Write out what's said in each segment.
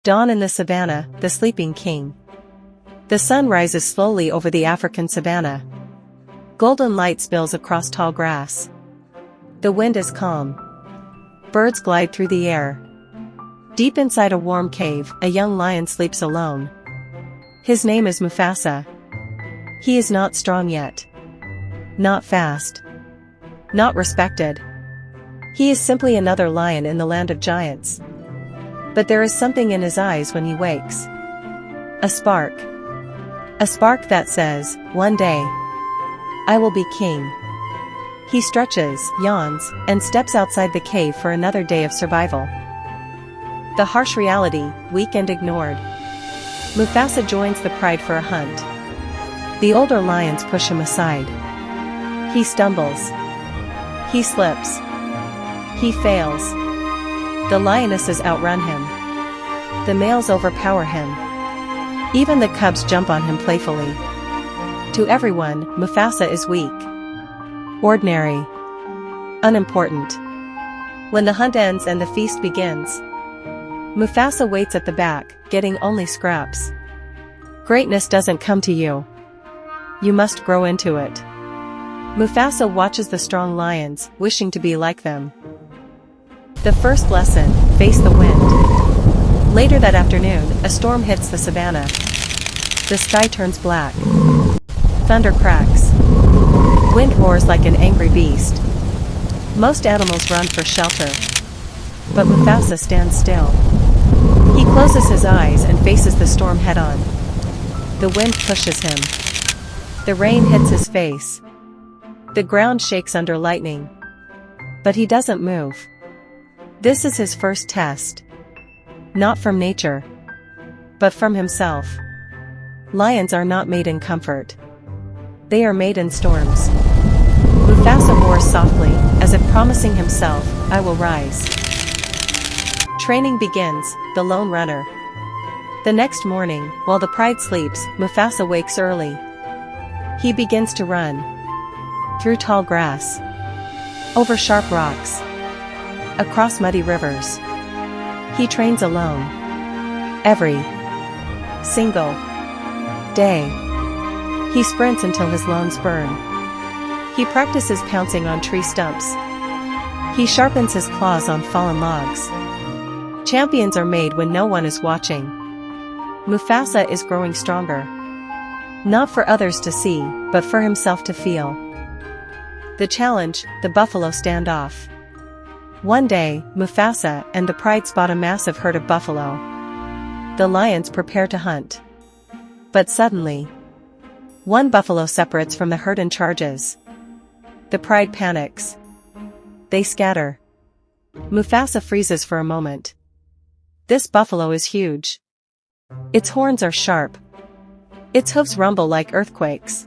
Dawn in the savannah, the sleeping king. The sun rises slowly over the African savannah. Golden light spills across tall grass. The wind is calm. Birds glide through the air. Deep inside a warm cave, a young lion sleeps alone. His name is Mufasa. He is not strong yet. Not fast. Not respected. He is simply another lion in the land of giants. But there is something in his eyes when he wakes. A spark. A spark that says, one day, I will be king. He stretches, yawns, and steps outside the cave for another day of survival. The harsh reality, weak and ignored. Mufasa joins the pride for a hunt. The older lions push him aside. He stumbles. He slips. He fails. The lionesses outrun him. The males overpower him. Even the cubs jump on him playfully. To everyone, Mufasa is weak. Ordinary. Unimportant. When the hunt ends and the feast begins, Mufasa waits at the back, getting only scraps. Greatness doesn't come to you. You must grow into it. Mufasa watches the strong lions, wishing to be like them. The first lesson, face the wind. Later that afternoon, a storm hits the savannah. The sky turns black. Thunder cracks. Wind roars like an angry beast. Most animals run for shelter. But Mufasa stands still. He closes his eyes and faces the storm head-on. The wind pushes him. The rain hits his face. The ground shakes under lightning. But he doesn't move. This is his first test. Not from nature, but from himself. Lions are not made in comfort. They are made in storms. Mufasa roars softly, as if promising himself, I will rise. Training begins, the lone runner. The next morning, while the pride sleeps, Mufasa wakes early. He begins to run. Through tall grass. Over sharp rocks. Across muddy rivers. He trains alone. Every single day. He sprints until his lungs burn. He practices pouncing on tree stumps. He sharpens his claws on fallen logs. Champions are made when no one is watching. Mufasa is growing stronger. Not for others to see, but for himself to feel. The challenge, the buffalo standoff. One day, Mufasa and the pride spot a massive herd of buffalo. The lions prepare to hunt. But suddenly, one buffalo separates from the herd and charges. The pride panics. They scatter. Mufasa freezes for a moment. This buffalo is huge. Its horns are sharp. Its hooves rumble like earthquakes.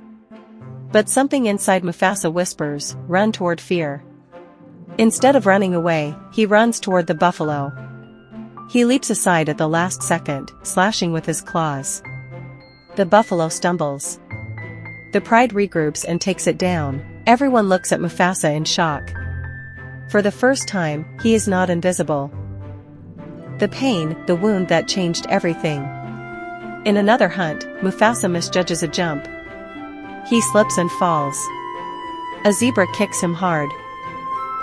But something inside Mufasa whispers, run toward fear. Instead of running away, he runs toward the buffalo. He leaps aside at the last second, slashing with his claws. The buffalo stumbles. The pride regroups and takes it down. Everyone looks at Mufasa in shock. For the first time, he is not invisible. The pain, the wound that changed everything. In another hunt, Mufasa misjudges a jump. He slips and falls. A zebra kicks him hard.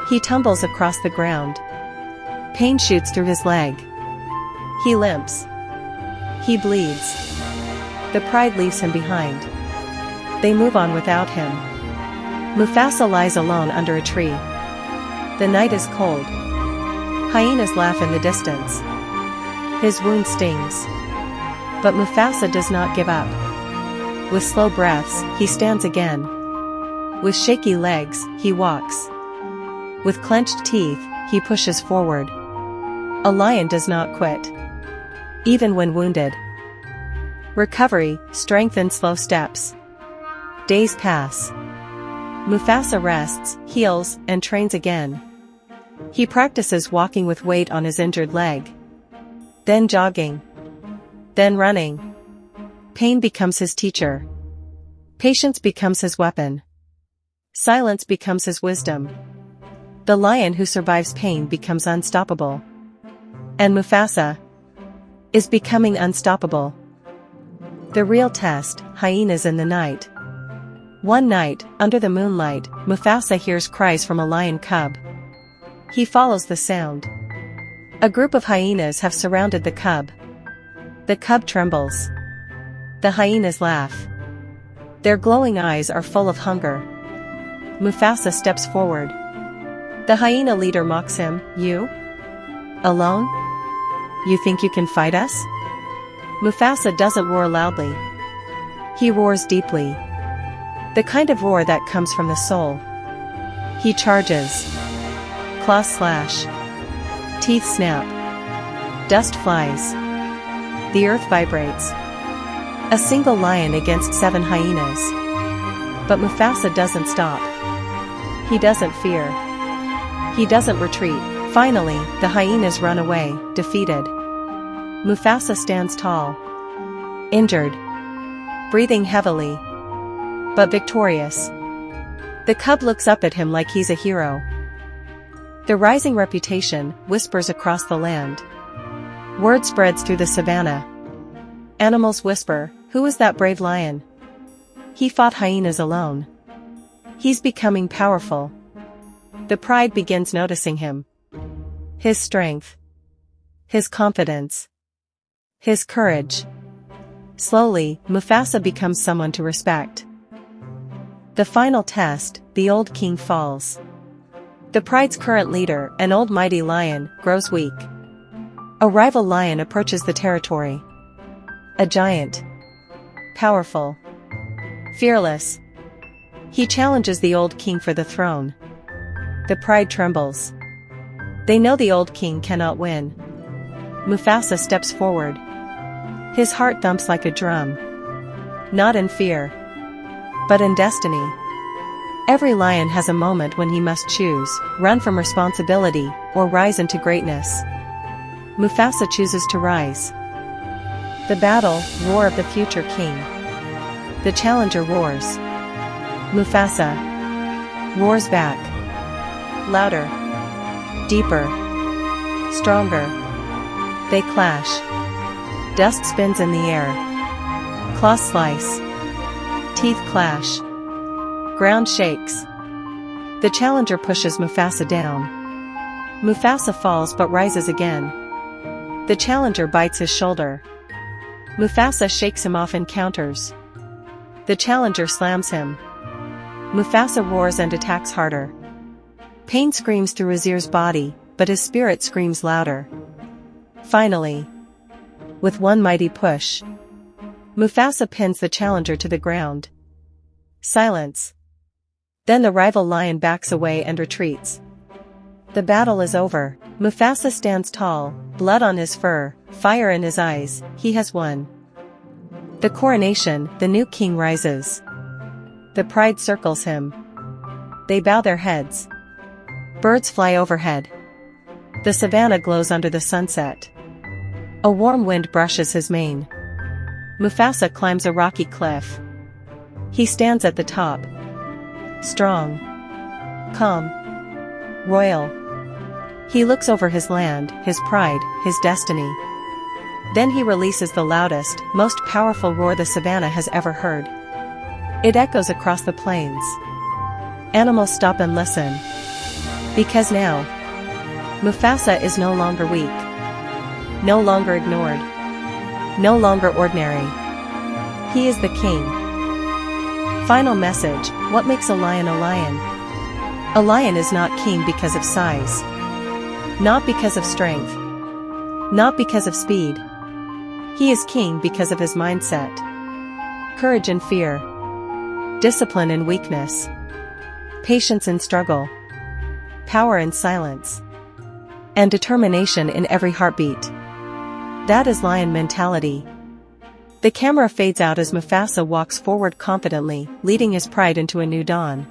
He tumbles across the ground. Pain shoots through his leg. He limps. He bleeds. The pride leaves him behind. They move on without him. Mufasa lies alone under a tree. The night is cold. Hyenas laugh in the distance. His wound stings. But Mufasa does not give up. With slow breaths, he stands again. With shaky legs, he walks. With clenched teeth, he pushes forward. A lion does not quit. Even when wounded. Recovery, strength and slow steps. Days pass. Mufasa rests, heals, and trains again. He practices walking with weight on his injured leg. Then jogging. Then running. Pain becomes his teacher. Patience becomes his weapon. Silence becomes his wisdom. The lion who survives pain becomes unstoppable. And Mufasa? is becoming unstoppable. The real test, hyenas in the night. One night, under the moonlight, Mufasa hears cries from a lion cub. He follows the sound. A group of hyenas have surrounded the cub. The cub trembles. The hyenas laugh. Their glowing eyes are full of hunger. Mufasa steps forward. The hyena leader mocks him. You? Alone? You think you can fight us? Mufasa doesn't roar loudly. He roars deeply. The kind of roar that comes from the soul. He charges. Claws slash. Teeth snap. Dust flies. The earth vibrates. A single lion against 7 hyenas. But Mufasa doesn't stop. He doesn't fear. He doesn't retreat. Finally, the hyenas run away, defeated. Mufasa stands tall. Injured. Breathing heavily. But victorious. The cub looks up at him like he's a hero. The rising reputation whispers across the land. Word spreads through the savannah. Animals whisper, "Who is that brave lion? He fought hyenas alone. He's becoming powerful." The pride begins noticing him. His strength. His confidence. His courage. Slowly, Mufasa becomes someone to respect. The final test, the old king falls. The pride's current leader, an old mighty lion, grows weak. A rival lion approaches the territory. A giant. Powerful. Fearless. He challenges the old king for the throne. The pride trembles. They know the old king cannot win. Mufasa steps forward. His heart thumps like a drum. Not in fear, but in destiny. Every lion has a moment when he must choose, run from responsibility, or rise into greatness. Mufasa chooses to rise. The battle, roar of the future king. The challenger roars. Mufasa roars back. Louder. Deeper. Stronger. They clash. Dust spins in the air. Claws slice. Teeth clash. Ground shakes. The challenger pushes Mufasa down. Mufasa falls but rises again. The challenger bites his shoulder. Mufasa shakes him off and counters. The challenger slams him. Mufasa roars and attacks harder. Pain screams through his body, but his spirit screams louder. Finally, with one mighty push, Mufasa pins the challenger to the ground. Silence. Then the rival lion backs away and retreats. The battle is over. Mufasa stands tall, blood on his fur, fire in his eyes. He has won. The coronation, the new king rises. The pride circles him. They bow their heads. Birds fly overhead. The savannah glows under the sunset. A warm wind brushes his mane. Mufasa climbs a rocky cliff. He stands at the top. Strong. Calm. Royal. He looks over his land, his pride, his destiny. Then he releases the loudest, most powerful roar the savannah has ever heard. It echoes across the plains. Animals stop and listen. Because now, Mufasa is no longer weak. No longer ignored. No longer ordinary. He is the king. Final message, what makes a lion a lion? A lion is not king because of size. Not because of strength. Not because of speed. He is king because of his mindset. Courage and fear. Discipline and weakness. Patience and struggle. Power and silence. And determination in every heartbeat. That is lion mentality. The camera fades out as Mufasa walks forward confidently, leading his pride into a new dawn.